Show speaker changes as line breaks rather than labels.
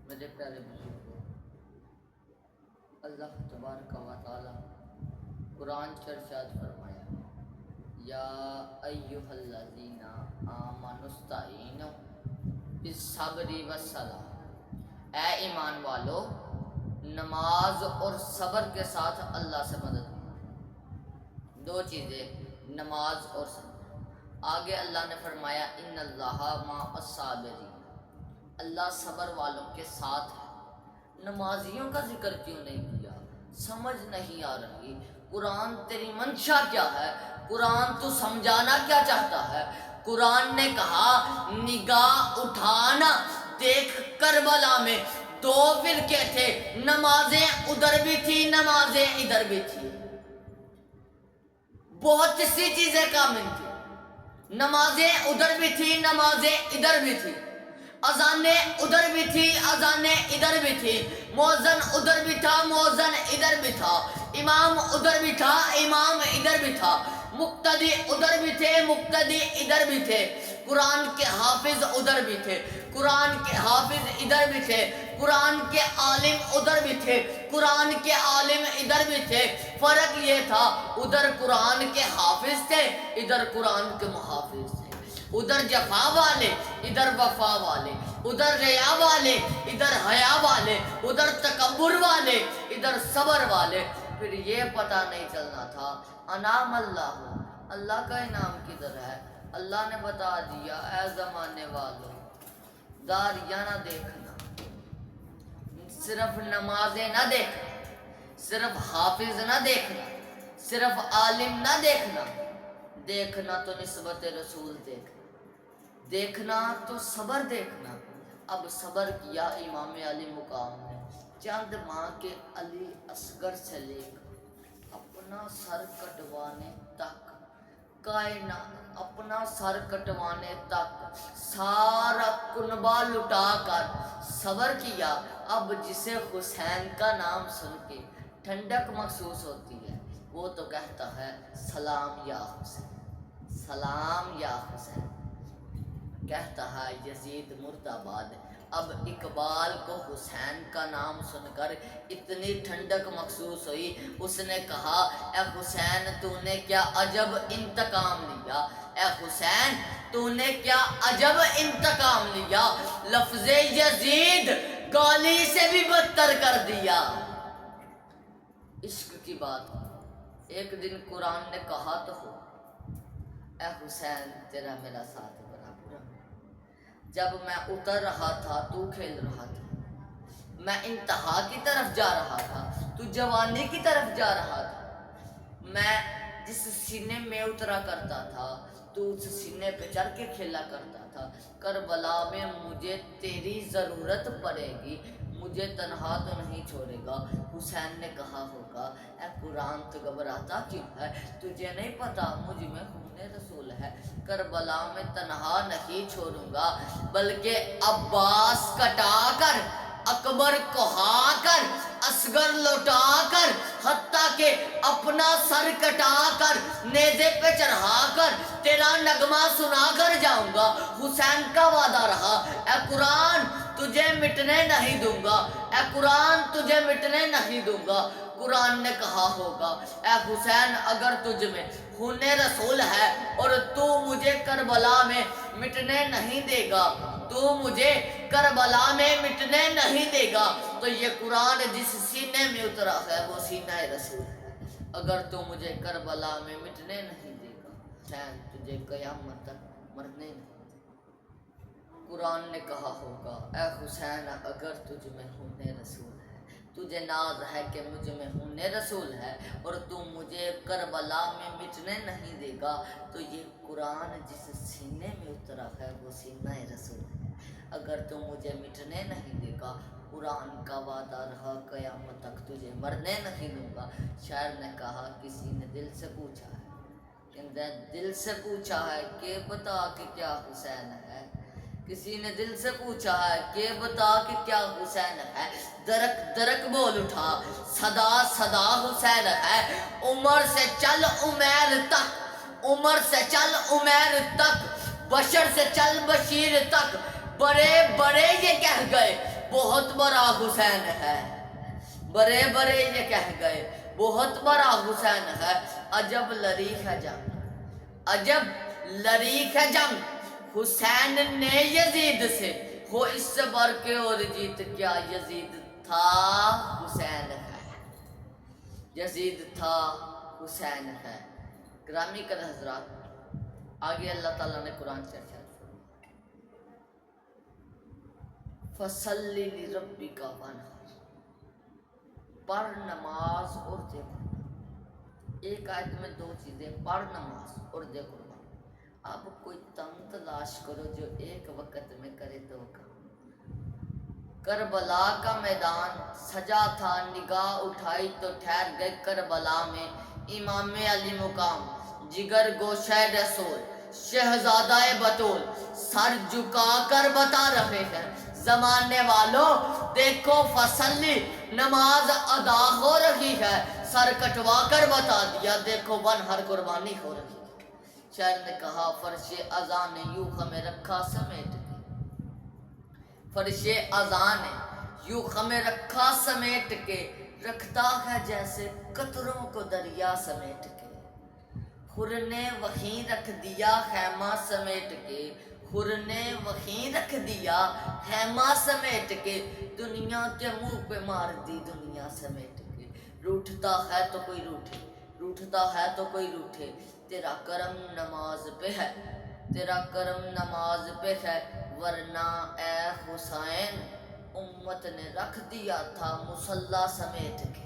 میرے پیارے بزرگوں، اللہ تبارک و تعالی قرآن ارشاد فرمایا، یا ایھا الذین آمنوا استعینوا بالصبر والصلاۃ، اے ایمان والو نماز اور صبر کے ساتھ اللہ سے مدد مانگو۔ دو چیزیں، نماز اور صبر۔ آگے اللہ نے فرمایا ان اللہ مع الصابرین، اللہ صبر والوں کے ساتھ ہے۔ نمازیوں کا ذکر کیوں نہیں کیا؟ سمجھ نہیں آ رہی قرآن تیری منشا کیا ہے، قرآن تو سمجھانا کیا چاہتا ہے؟ قرآن نے کہا نگاہ اٹھانا، دیکھ کربلا میں دو فرقے تھے، نمازیں ادھر بھی تھی نمازیں ادھر بھی تھی، بہت سی چیزیں کامل تھی، نمازیں ادھر بھی تھی نمازیں ادھر بھی تھی، اذانیں ادھر بھی تھی اذانیں ادھر بھی تھی، مؤذن ادھر بھی تھا مؤذن ادھر بھی تھا، امام ادھر بھی تھا امام ادھر بھی تھا، مقتدی ادھر بھی تھے مقتدی ادھر بھی تھے، قرآن کے حافظ ادھر بھی تھے قرآن کے حافظ ادھر بھی تھے، قرآن کے عالم ادھر بھی تھے قرآن کے عالم ادھر بھی تھے۔ فرق یہ تھا ادھر قرآن کے حافظ تھے ادھر قرآن کے محافظ تھے، ادھر جفا والے ادھر وفا والے، ادھر ریا والے ادھر حیا والے، ادھر تکبر والے ادھر صبر والے۔ پھر یہ پتہ نہیں چلنا تھا انعام اللہ، اللہ کا انعام کدھر ہے؟ اللہ نے بتا دیا اے زمانے والوں، داریاں نہ دیکھنا، صرف نمازیں نہ دیکھنا، صرف حافظ نہ دیکھنا، صرف عالم نہ دیکھنا، دیکھنا تو نسبت رسول دیکھنا، دیکھنا تو صبر دیکھنا۔ اب صبر کیا امام علی مقام نے، چند ماہ کے علی اصغر سے لے کر اپنا سر کٹوانے تک، کائنات اپنا سر کٹوانے تک سارا کنبہ لٹا کر صبر کیا۔ اب جسے حسین کا نام سن کے ٹھنڈک محسوس ہوتی ہے وہ تو کہتا ہے سلام یا حسین سلام یا حسین، کہتا ہے یزید مرد آباد۔ اب اقبال کو حسین کا نام سن کر اتنی ٹھنڈک محسوس ہوئی، اس نے کہا اے حسین تو نے کیا عجب انتقام لیا، اے حسین تو نے کیا عجب انتقام لیا، لفظ یزید گالی سے بھی بدتر کر دیا۔ عشق کی بات، ایک دن قرآن نے کہا تو ہو اے حسین تیرا میرا ساتھ بڑا برا، جب میں اتر رہا تھا تو کھیل رہا تھا، میں انتہا کی طرف جا رہا تھا تو جوانی کی طرف جا رہا تھا، میں جس سینے میں اترا کرتا تھا تو اس سینے پہ چڑھ کے کھیلا کرتا تھا، کربلا میں مجھے تیری ضرورت پڑے گی، مجھے تنہا تو نہیں چھوڑے گا۔ حسین نے کہا ہوگا اے قرآن تو گھبراتا کیوں ہے، تجھے نہیں پتا مجھ میں خون رسول ہے، کربلا میں تنہا نہیں چھوڑوں گا، بلکہ عباس کٹا کر اکبر کہا کر اصغر لوٹا کر حتیٰ کہ اپنا سر کٹا کر نیزے پہ چڑھا کر تیرا نغمہ سنا کر جاؤں گا۔ حسین کا وعدہ رہا اے قرآن تجھے مٹنے نہیں دوں گا، اے قرآن تجھے مٹنے نہیں دوں گا۔ قرآن نے کہا ہوگا اے حسین اگر تجھ میں خون رسول ہے اور تو مجھے کربلا میں مٹنے نہیں دے گا، تو مجھے کربلا میں مٹنے نہیں دے گا، تو یہ قرآن جس سینے میں اترا ہے وہ سینہ رسول ہے، اگر تو مجھے کربلا میں مٹنے نہیں دے گا حسین تجھے قیامت تک مرنے نہیں دے گا۔ قرآن نے کہا ہوگا اے حسین اگر تجھ میں خون رسول ہے، تجھے ناز ہے کہ مجھ میں خون رسول ہے اور تو مجھے کربلا میں مٹنے نہیں دے گا، تو یہ قرآن جس سینے میں اترا ہے وہ سینہ رسول ہے، اگر تو مجھے مٹنے نہیں دے گا، قرآن کا وعدہ رہا قیامت تک تجھے مرنے نہیں دوں گا۔ شاعر نے کہا کسی نے دل سے پوچھا ہے، دل سے پوچھا ہے کہ بتا کہ کیا حسین ہے، کسی نے دل سے پوچھا ہے کہ بتا کہ کیا حسین ہے، درک درک بول اٹھا صدا صدا حسین ہے، عمر سے چل عمیر تک، عمر سے چل عمیر تک، بشر سے چل بشیر تک، بڑے بڑے یہ کہہ گئے بہت بڑا حسین ہے، بڑے بڑے یہ کہہ گئے بہت بڑا حسین ہے، عجب لڑی ہے جنگ، عجب لڑی ہے جنگ حسین نے یزید سے، ہو اس سے بڑھ کے اور جیت کیا، یزید تھا حسین ہے، یزید تھا حسین ہے۔ گرامی قدر حضرات، آگے اللہ تعالیٰ نے قرآن سے ارشاد فَصَلِّ لِرَبِّكَ وَانْحَرْ، پڑھ نماز اور دے قربان۔ ایک آیت میں دو چیزیں، پڑھ نماز اور دے قربان۔ اب کوئی تم تلاش کرو جو ایک وقت میں کرے تو کام۔ کربلا کا میدان سجا تھا، نگاہ اٹھائی تو ٹھہر گئے کربلا میں امام علی مقام، جگر گوشہ رسول شہزادہ بطول، سر جھکا کر بتا رہے ہیں زمانے والوں دیکھو فصلی، نماز ادا ہو رہی ہے، سر کٹوا کر بتا دیا دیکھو ہر قربانی ہو رہی ہے۔ شاعر نے کہا فرش اذان نے یوں ہمیں رکھا سمیٹ کے، فرش اذان نے یوں ہمیں رکھا سمیٹ کے، رکھتا ہے جیسے قطروں کو دریا سمیٹ کے، خور نے وہیں رکھ دیا خیمہ سمیٹ کے، خور نے وہیں رکھ دیا خیمہ سمیٹ کے، دنیا کے منہ پہ مار دی دنیا سمیٹ کے، روٹھتا ہے تو کوئی روٹھے، روٹھتا ہے تو کوئی روٹھے، تیرا کرم نماز پہ ہے، تیرا کرم نماز پہ ہے، ورنہ اے حسین امت نے رکھ دیا تھا مصلی سمیٹ کے۔